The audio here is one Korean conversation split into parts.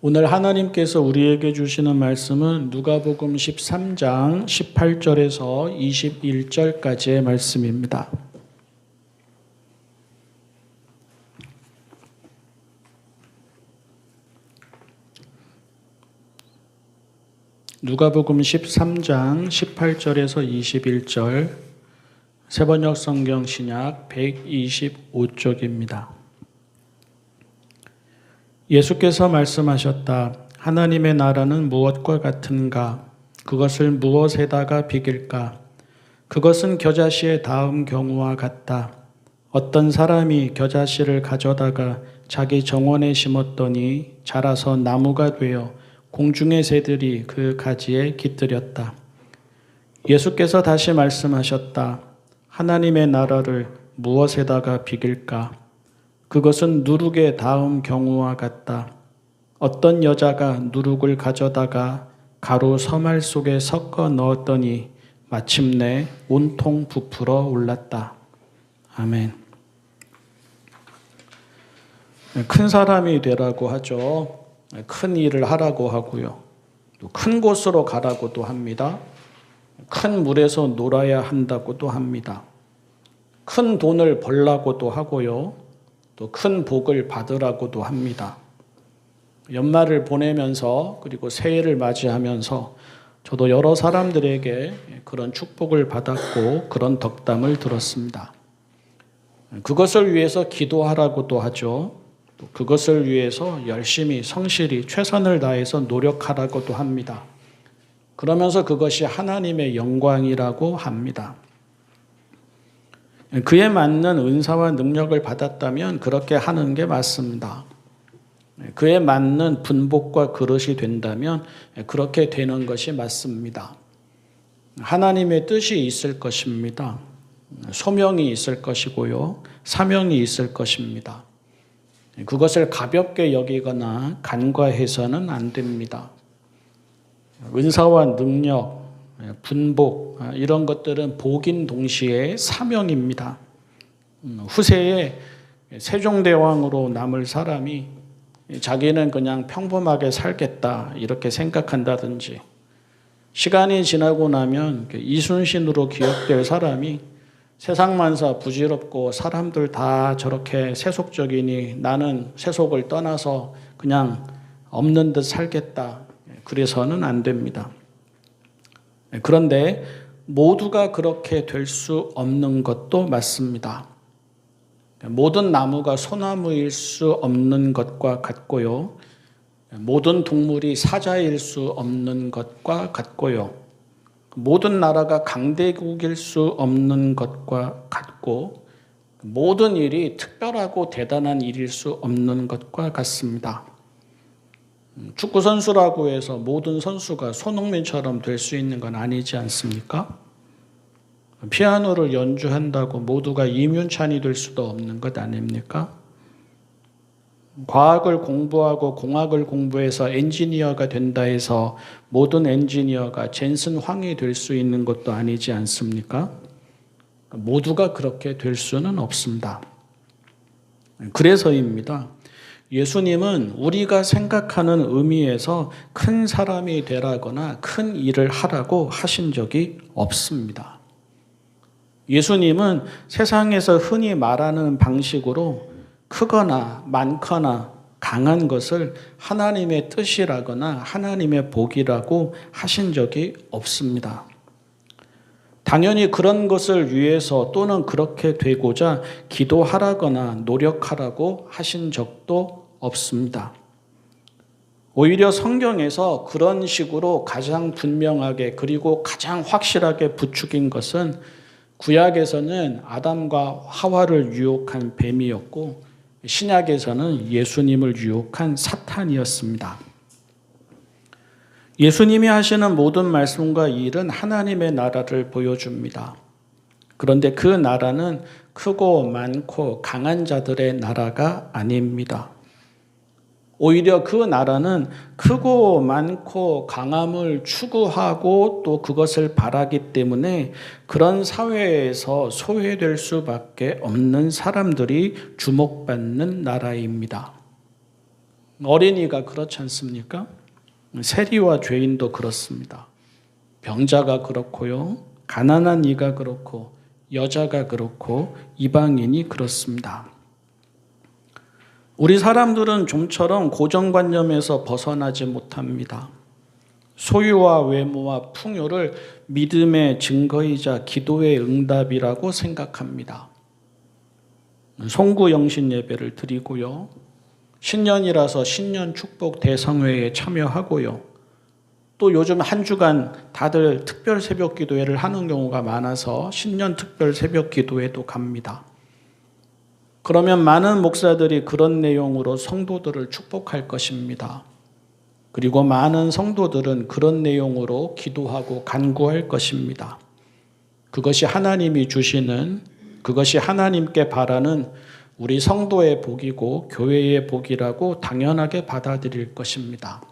오늘 하나님께서 우리에게 주시는 말씀은 누가복음 13장 18절에서 21절까지의 말씀입니다. 누가복음 13장 18절에서 21절, 새번역 성경 신약 125쪽입니다. 예수께서 말씀하셨다. 하나님의 나라는 무엇과 같은가? 그것을 무엇에다가 비길까? 그것은 겨자씨의 다음 경우와 같다. 어떤 사람이 겨자씨를 가져다가 자기 정원에 심었더니 자라서 나무가 되어 공중의 새들이 그 가지에 깃들였다. 예수께서 다시 말씀하셨다. 하나님의 나라를 무엇에다가 비길까? 그것은 누룩의 다음 경우와 같다. 어떤 여자가 누룩을 가져다가 가루 서말 속에 섞어 넣었더니 마침내 온통 부풀어 올랐다. 아멘. 큰 사람이 되라고 하죠. 큰 일을 하라고 하고요. 또 큰 곳으로 가라고도 합니다. 큰 물에서 놀아야 한다고도 합니다. 큰 돈을 벌라고도 하고요. 또 큰 복을 받으라고도 합니다. 연말을 보내면서 그리고 새해를 맞이하면서 저도 여러 사람들에게 그런 축복을 받았고 그런 덕담을 들었습니다. 그것을 위해서 기도하라고도 하죠. 또 그것을 위해서 열심히 성실히 최선을 다해서 노력하라고도 합니다. 그러면서 그것이 하나님의 영광이라고 합니다. 그에 맞는 은사와 능력을 받았다면 그렇게 하는 게 맞습니다. 그에 맞는 분복과 그릇이 된다면 그렇게 되는 것이 맞습니다. 하나님의 뜻이 있을 것입니다. 소명이 있을 것이고요. 사명이 있을 것입니다. 그것을 가볍게 여기거나 간과해서는 안 됩니다. 은사와 능력, 분복 이런 것들은 복인 동시에 사명입니다. 후세에 세종대왕으로 남을 사람이 자기는 그냥 평범하게 살겠다 이렇게 생각한다든지, 시간이 지나고 나면 이순신으로 기억될 사람이 세상만사 부질없고 사람들 다 저렇게 세속적이니 나는 세속을 떠나서 그냥 없는 듯 살겠다, 그래서는 안 됩니다. 그런데 모두가 그렇게 될 수 없는 것도 맞습니다. 모든 나무가 소나무일 수 없는 것과 같고요. 모든 동물이 사자일 수 없는 것과 같고요. 모든 나라가 강대국일 수 없는 것과 같고, 모든 일이 특별하고 대단한 일일 수 없는 것과 같습니다. 축구 선수라고 해서 모든 선수가 손흥민처럼 될 수 있는 건 아니지 않습니까? 피아노를 연주한다고 모두가 이윤찬이 될 수도 없는 것 아닙니까? 과학을 공부하고 공학을 공부해서 엔지니어가 된다 해서 모든 엔지니어가 젠슨 황이 될 수 있는 것도 아니지 않습니까? 모두가 그렇게 될 수는 없습니다. 그래서입니다. 예수님은 우리가 생각하는 의미에서 큰 사람이 되라거나 큰 일을 하라고 하신 적이 없습니다. 예수님은 세상에서 흔히 말하는 방식으로 크거나 많거나 강한 것을 하나님의 뜻이라거나 하나님의 복이라고 하신 적이 없습니다. 당연히 그런 것을 위해서 또는 그렇게 되고자 기도하라거나 노력하라고 하신 적도 없습니다. 오히려 성경에서 그런 식으로 가장 분명하게 그리고 가장 확실하게 부추긴 것은 구약에서는 아담과 하와를 유혹한 뱀이었고, 신약에서는 예수님을 유혹한 사탄이었습니다. 예수님이 하시는 모든 말씀과 일은 하나님의 나라를 보여줍니다. 그런데 그 나라는 크고 많고 강한 자들의 나라가 아닙니다. 오히려 그 나라는 크고 많고 강함을 추구하고 또 그것을 바라기 때문에 그런 사회에서 소외될 수밖에 없는 사람들이 주목받는 나라입니다. 어린이가 그렇지 않습니까? 세리와 죄인도 그렇습니다. 병자가 그렇고요. 가난한 이가 그렇고 여자가 그렇고 이방인이 그렇습니다. 우리 사람들은 좀처럼 고정관념에서 벗어나지 못합니다. 소유와 외모와 풍요를 믿음의 증거이자 기도의 응답이라고 생각합니다. 송구영신 예배를 드리고요. 신년이라서 신년 축복 대성회에 참여하고요. 또 요즘 한 주간 다들 특별 새벽 기도회를 하는 경우가 많아서 신년 특별 새벽 기도회도 갑니다. 그러면 많은 목사들이 그런 내용으로 성도들을 축복할 것입니다. 그리고 많은 성도들은 그런 내용으로 기도하고 간구할 것입니다. 그것이 하나님이 주시는, 그것이 하나님께 바라는 우리 성도의 복이고 교회의 복이라고 당연하게 받아들일 것입니다.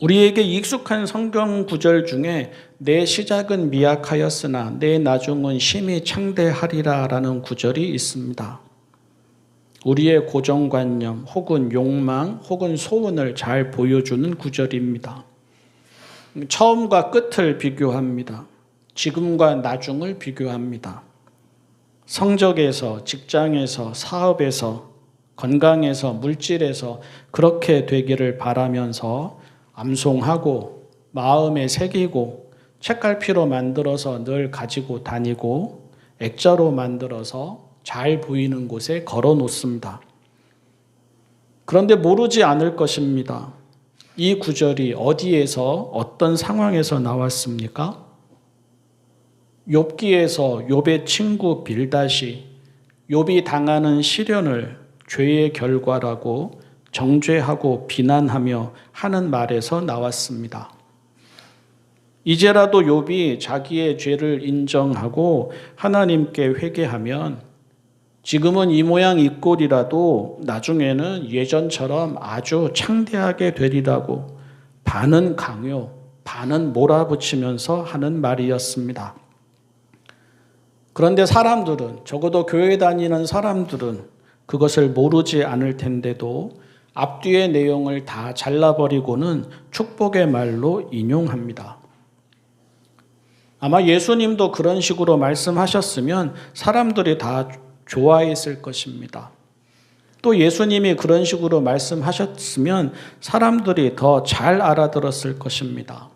우리에게 익숙한 성경 구절 중에 내 시작은 미약하였으나 내 나중은 심히 창대하리라 라는 구절이 있습니다. 우리의 고정관념 혹은 욕망 혹은 소원을 잘 보여주는 구절입니다. 처음과 끝을 비교합니다. 지금과 나중을 비교합니다. 성적에서, 직장에서, 사업에서, 건강에서, 물질에서 그렇게 되기를 바라면서 암송하고 마음에 새기고 책갈피로 만들어서 늘 가지고 다니고 액자로 만들어서 잘 보이는 곳에 걸어 놓습니다. 그런데 모르지 않을 것입니다. 이 구절이 어디에서 어떤 상황에서 나왔습니까? 욥기에서 욥의 친구 빌닷이 욥이 당하는 시련을 죄의 결과라고 정죄하고 비난하며 하는 말에서 나왔습니다. 이제라도 욥이 자기의 죄를 인정하고 하나님께 회개하면 지금은 이 모양 이 꼴이라도 나중에는 예전처럼 아주 창대하게 되리라고 반은 강요, 반은 몰아붙이면서 하는 말이었습니다. 그런데 사람들은, 적어도 교회 다니는 사람들은 그것을 모르지 않을 텐데도 앞뒤의 내용을 다 잘라버리고는 축복의 말로 인용합니다. 아마 예수님도 그런 식으로 말씀하셨으면 사람들이 다 좋아했을 것입니다. 또 예수님이 그런 식으로 말씀하셨으면 사람들이 더 잘 알아들었을 것입니다.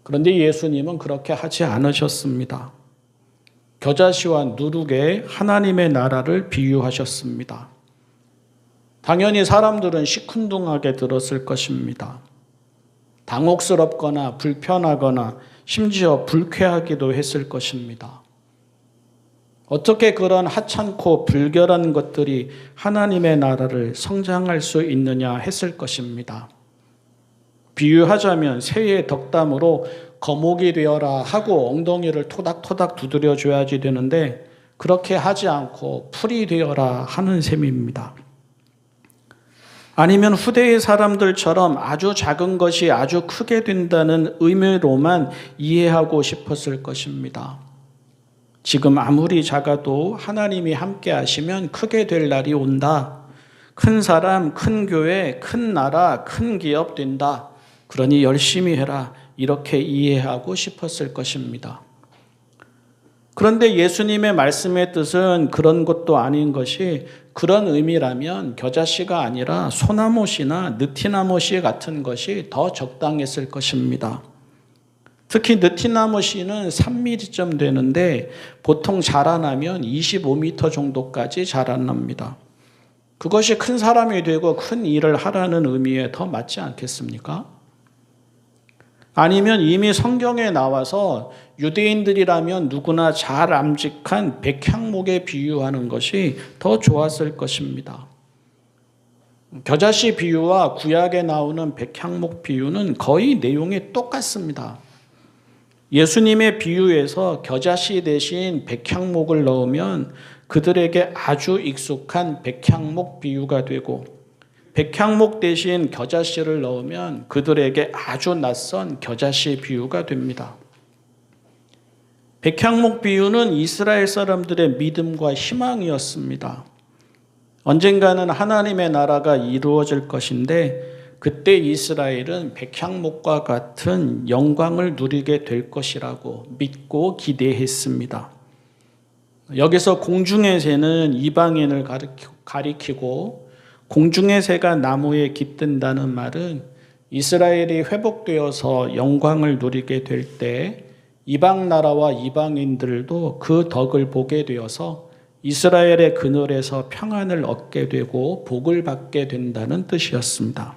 그런데 예수님은 그렇게 하지 않으셨습니다. 겨자씨와 누룩에 하나님의 나라를 비유하셨습니다. 당연히 사람들은 시큰둥하게 들었을 것입니다. 당혹스럽거나 불편하거나 심지어 불쾌하기도 했을 것입니다. 어떻게 그런 하찮고 불결한 것들이 하나님의 나라를 성장할 수 있느냐 했을 것입니다. 비유하자면 새의 덕담으로 거목이 되어라 하고 엉덩이를 토닥토닥 두드려 줘야지 되는데 그렇게 하지 않고 풀이 되어라 하는 셈입니다. 아니면 후대의 사람들처럼 아주 작은 것이 아주 크게 된다는 의미로만 이해하고 싶었을 것입니다. 지금 아무리 작아도 하나님이 함께 하시면 크게 될 날이 온다. 큰 사람, 큰 교회, 큰 나라, 큰 기업 된다. 그러니 열심히 해라. 이렇게 이해하고 싶었을 것입니다. 그런데 예수님의 말씀의 뜻은 그런 것도 아닌 것이 그런 의미라면 겨자씨가 아니라 소나무씨나 느티나무씨 같은 것이 더 적당했을 것입니다. 특히 느티나무씨는 3mm쯤 되는데 보통 자라나면 25m 정도까지 자라납니다. 그것이 큰 사람이 되고 큰 일을 하라는 의미에 더 맞지 않겠습니까? 아니면 이미 성경에 나와서 유대인들이라면 누구나 잘 암직한 백향목에 비유하는 것이 더 좋았을 것입니다. 겨자씨 비유와 구약에 나오는 백향목 비유는 거의 내용이 똑같습니다. 예수님의 비유에서 겨자씨 대신 백향목을 넣으면 그들에게 아주 익숙한 백향목 비유가 되고 백향목 대신 겨자씨를 넣으면 그들에게 아주 낯선 겨자씨 비유가 됩니다. 백향목 비유는 이스라엘 사람들의 믿음과 희망이었습니다. 언젠가는 하나님의 나라가 이루어질 것인데 그때 이스라엘은 백향목과 같은 영광을 누리게 될 것이라고 믿고 기대했습니다. 여기서 공중의 새는 이방인을 가리키고 공중의 새가 나무에 깃든다는 말은 이스라엘이 회복되어서 영광을 누리게 될 때 이방 나라와 이방인들도 그 덕을 보게 되어서 이스라엘의 그늘에서 평안을 얻게 되고 복을 받게 된다는 뜻이었습니다.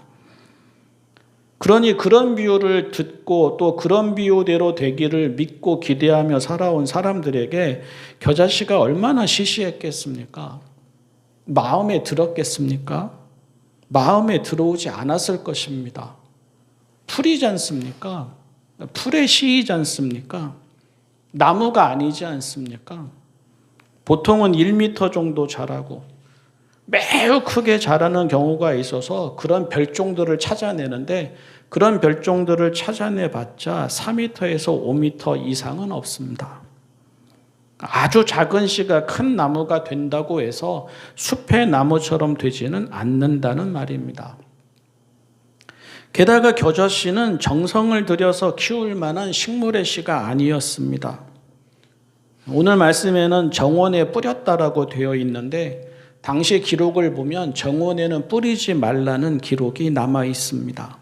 그러니 그런 비유를 듣고 또 그런 비유대로 되기를 믿고 기대하며 살아온 사람들에게 겨자씨가 얼마나 시시했겠습니까? 마음에 들었겠습니까? 마음에 들어오지 않았을 것입니다. 풀이지 않습니까? 풀의 씨이지 않습니까? 나무가 아니지 않습니까? 보통은 1m 정도 자라고 매우 크게 자라는 경우가 있어서 그런 별종들을 찾아내는데 그런 별종들을 찾아내봤자 4m에서 5m 이상은 없습니다. 아주 작은 씨가 큰 나무가 된다고 해서 숲의 나무처럼 되지는 않는다는 말입니다. 게다가 겨자씨는 정성을 들여서 키울 만한 식물의 씨가 아니었습니다. 오늘 말씀에는 정원에 뿌렸다라고 되어 있는데 당시 기록을 보면 정원에는 뿌리지 말라는 기록이 남아 있습니다.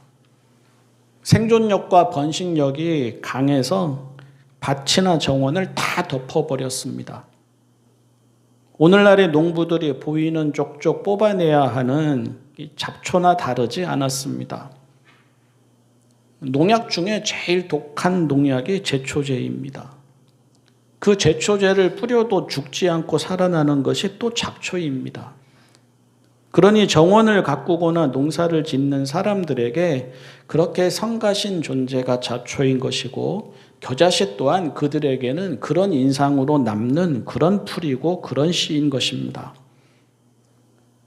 생존력과 번식력이 강해서 밭이나 정원을 다 덮어버렸습니다. 오늘날의 농부들이 보이는 쪽쪽 뽑아내야 하는 잡초나 다르지 않았습니다. 농약 중에 제일 독한 농약이 제초제입니다. 그 제초제를 뿌려도 죽지 않고 살아나는 것이 또 잡초입니다. 그러니 정원을 가꾸거나 농사를 짓는 사람들에게 그렇게 성가신 존재가 잡초인 것이고 겨자씨 또한 그들에게는 그런 인상으로 남는 그런 풀이고 그런 씨인 것입니다.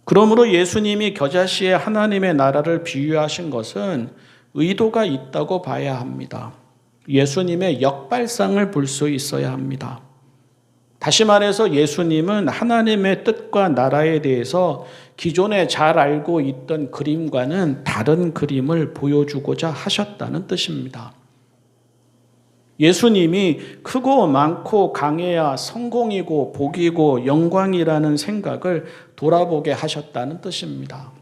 그러므로 예수님이 겨자씨에 하나님의 나라를 비유하신 것은 의도가 있다고 봐야 합니다. 예수님의 역발상을 볼 수 있어야 합니다. 다시 말해서 예수님은 하나님의 뜻과 나라에 대해서 기존에 잘 알고 있던 그림과는 다른 그림을 보여주고자 하셨다는 뜻입니다. 예수님이 크고 많고 강해야 성공이고 복이고 영광이라는 생각을 돌아보게 하셨다는 뜻입니다.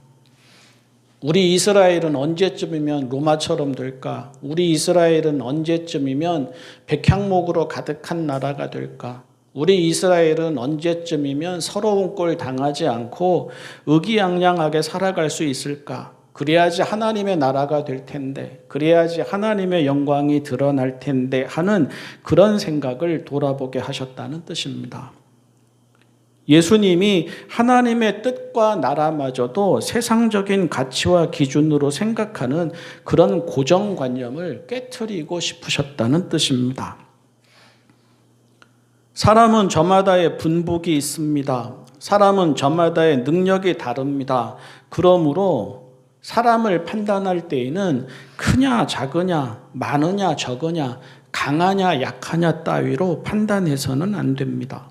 우리 이스라엘은 언제쯤이면 로마처럼 될까? 우리 이스라엘은 언제쯤이면 백향목으로 가득한 나라가 될까? 우리 이스라엘은 언제쯤이면 서러운 꼴 당하지 않고 의기양양하게 살아갈 수 있을까? 그래야지 하나님의 나라가 될 텐데, 그래야지 하나님의 영광이 드러날 텐데 하는 그런 생각을 돌아보게 하셨다는 뜻입니다. 예수님이 하나님의 뜻과 나라마저도 세상적인 가치와 기준으로 생각하는 그런 고정관념을 깨트리고 싶으셨다는 뜻입니다. 사람은 저마다의 분복이 있습니다. 사람은 저마다의 능력이 다릅니다. 그러므로 사람을 판단할 때에는 크냐 작으냐 많으냐 적으냐 강하냐 약하냐 따위로 판단해서는 안 됩니다.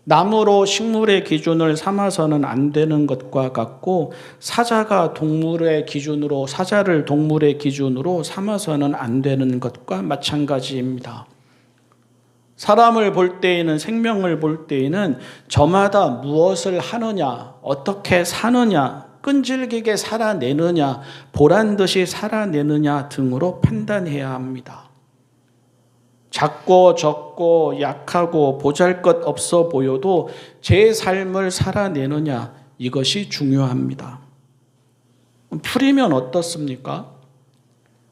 나무로 식물의 기준을 삼아서는 안 되는 것과 같고 사자가 동물의 기준으로 사자를 동물의 기준으로 삼아서는 안 되는 것과 마찬가지입니다. 사람을 볼 때에는 생명을 볼 때에는 저마다 무엇을 하느냐 어떻게 사느냐 끈질기게 살아내느냐 보란듯이 살아내느냐 등으로 판단해야 합니다. 작고 적고 약하고 보잘것 없어 보여도 제 삶을 살아내느냐 이것이 중요합니다. 풀이면 어떻습니까?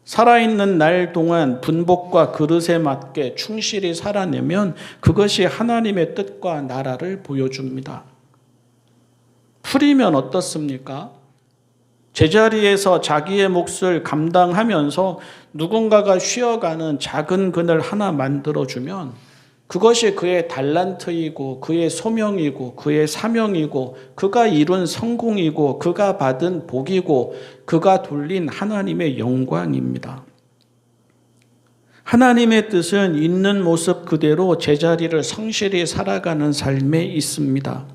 살아있는 날 동안 분복과 그릇에 맞게 충실히 살아내면 그것이 하나님의 뜻과 나라를 보여줍니다. 풀이면 어떻습니까? 제자리에서 자기의 몫을 감당하면서 누군가가 쉬어가는 작은 그늘 하나 만들어주면 그것이 그의 달란트이고 그의 소명이고 그의 사명이고 그가 이룬 성공이고 그가 받은 복이고 그가 돌린 하나님의 영광입니다. 하나님의 뜻은 있는 모습 그대로 제자리를 성실히 살아가는 삶에 있습니다.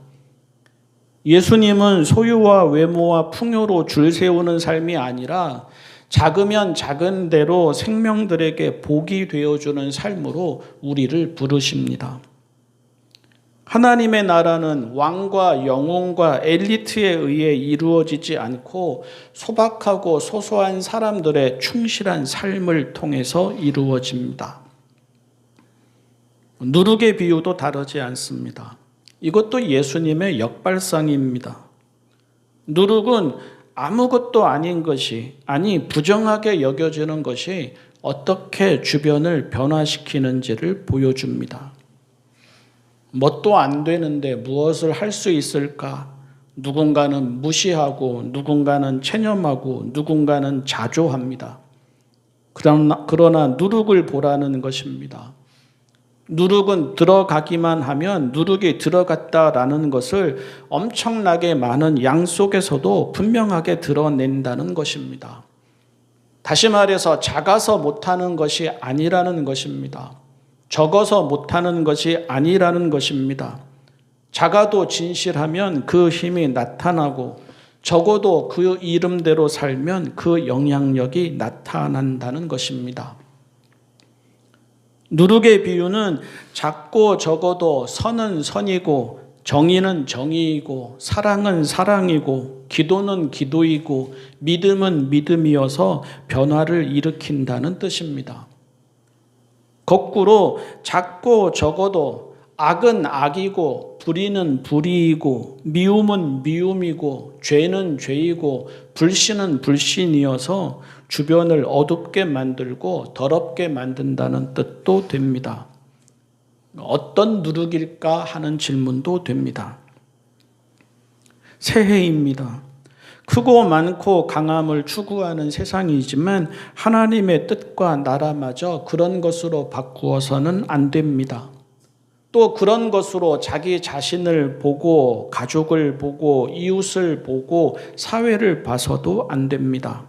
예수님은 소유와 외모와 풍요로 줄 세우는 삶이 아니라 작으면 작은 대로 생명들에게 복이 되어주는 삶으로 우리를 부르십니다. 하나님의 나라는 왕과 영웅과 엘리트에 의해 이루어지지 않고 소박하고 소소한 사람들의 충실한 삶을 통해서 이루어집니다. 누룩의 비유도 다르지 않습니다. 이것도 예수님의 역발상입니다. 누룩은 아무것도 아닌 것이, 아니 부정하게 여겨지는 것이 어떻게 주변을 변화시키는지를 보여줍니다. 뭣도 안 되는데 무엇을 할 수 있을까? 누군가는 무시하고 누군가는 체념하고 누군가는 자조합니다. 그러나 누룩을 보라는 것입니다. 누룩은 들어가기만 하면 누룩이 들어갔다라는 것을 엄청나게 많은 양 속에서도 분명하게 드러낸다는 것입니다. 다시 말해서 작아서 못하는 것이 아니라는 것입니다. 적어서 못하는 것이 아니라는 것입니다. 작아도 진실하면 그 힘이 나타나고 적어도 그 이름대로 살면 그 영향력이 나타난다는 것입니다. 누룩의 비유는 작고 적어도 선은 선이고 정의는 정의이고 사랑은 사랑이고 기도는 기도이고 믿음은 믿음이어서 변화를 일으킨다는 뜻입니다. 거꾸로 작고 적어도 악은 악이고 불의는 불의이고 미움은 미움이고 죄는 죄이고 불신은 불신이어서 주변을 어둡게 만들고 더럽게 만든다는 뜻도 됩니다. 어떤 누룩일까 하는 질문도 됩니다. 새해입니다. 크고 많고 강함을 추구하는 세상이지만 하나님의 뜻과 나라마저 그런 것으로 바꾸어서는 안 됩니다. 또 그런 것으로 자기 자신을 보고 가족을 보고 이웃을 보고 사회를 봐서도 안 됩니다.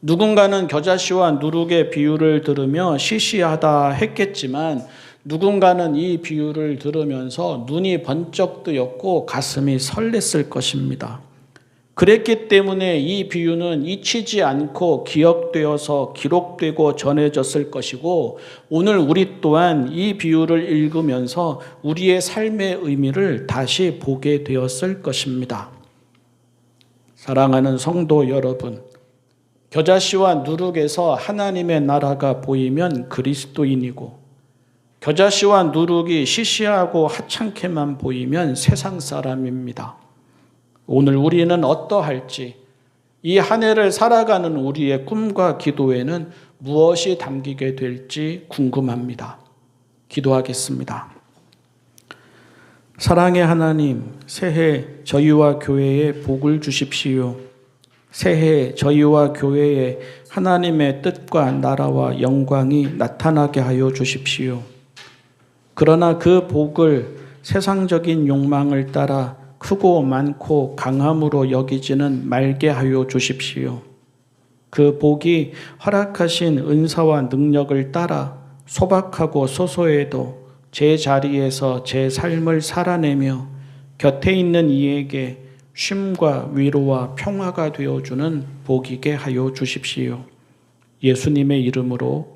누군가는 겨자씨와 누룩의 비유를 들으며 시시하다 했겠지만 누군가는 이 비유를 들으면서 눈이 번쩍 뜨였고 가슴이 설렜을 것입니다. 그랬기 때문에 이 비유는 잊히지 않고 기억되어서 기록되고 전해졌을 것이고 오늘 우리 또한 이 비유를 읽으면서 우리의 삶의 의미를 다시 보게 되었을 것입니다. 사랑하는 성도 여러분, 겨자씨와 누룩에서 하나님의 나라가 보이면 그리스도인이고 겨자씨와 누룩이 시시하고 하찮게만 보이면 세상 사람입니다. 오늘 우리는 어떠할지, 이 한 해를 살아가는 우리의 꿈과 기도에는 무엇이 담기게 될지 궁금합니다. 기도하겠습니다. 사랑의 하나님, 새해 저희와 교회에 복을 주십시오. 새해 저희와 교회에 하나님의 뜻과 나라와 영광이 나타나게 하여 주십시오. 그러나 그 복을 세상적인 욕망을 따라 크고 많고 강함으로 여기지는 말게 하여 주십시오. 그 복이 허락하신 은사와 능력을 따라 소박하고 소소해도 제 자리에서 제 삶을 살아내며 곁에 있는 이에게 쉼과 위로와 평화가 되어주는 복이게 하여 주십시오. 예수님의 이름으로